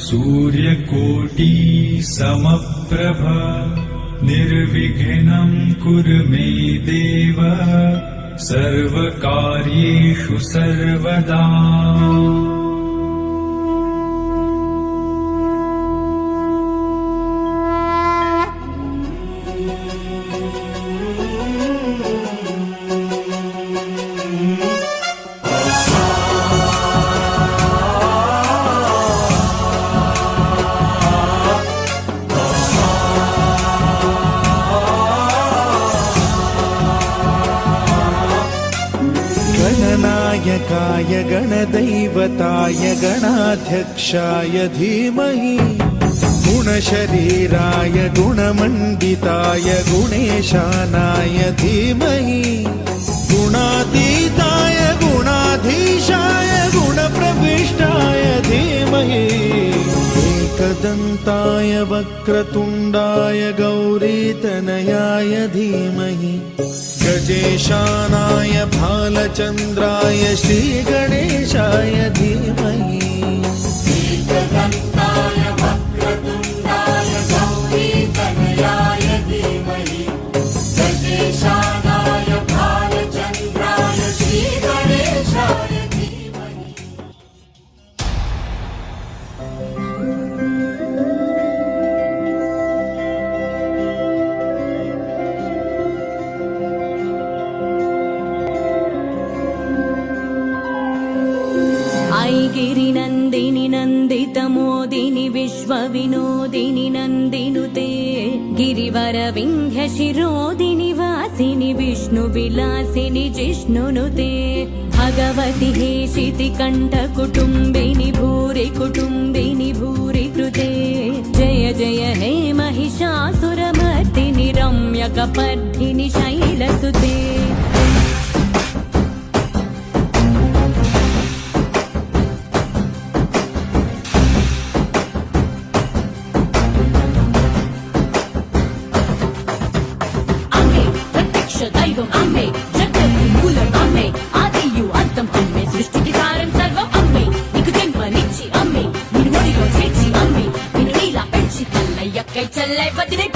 सूर्यकोटि समप्रभ निर्विघ्नं कुरु मे देव सर्वकार्येषु सर्वदा। गणनायकाय गणदैवताय गणाध्यक्षाय धीमहि गुणशरीराय गुणमण्डिताय गुणेशानाय धीमहि गुणातीताय गुणाधीशाय गुणप्रविष्टाय धीमहि एकदन्ताय वक्रतुण्डाय गौरीतनयाय धीमहि गजेशानाय भालचन्द्राय श्रीगणेशाय धीमहि एकदन्ताय वक्रतुण्डाय गौरीतनयाय धीमहि गजेशानाय भालचन्द्राय श्रीगणेशाय धीमहि। गिरिनन्दिनि नन्दितमोदिनि विश्वविनोदिनि नन्दिनुते गिरिवरविन्ध्यशिरोदिनि वासिनि विष्णुविलासिनि जिष्णुनुते भगवति हेशितिकण्ठकुटुम्बिनि भूरि कुटुम्बिनि भूरि कृते जय जय हे महिषासुरमर्दिनि रम्यकपर्दिनि शैलसुते। దైవం అమ్మే జగత్తి మూలం అమ్మే ఆదియు అంతం అమ్మే సృష్టికి సారం సర్వం అమ్మే నీకు జన్మనిచ్చి అమ్మే నిన్ను ఒడిలో చేర్చి అమ్మే నిన్ను నీలా పెంచి తల్లయ్యక్కై చెల్లై వదిలే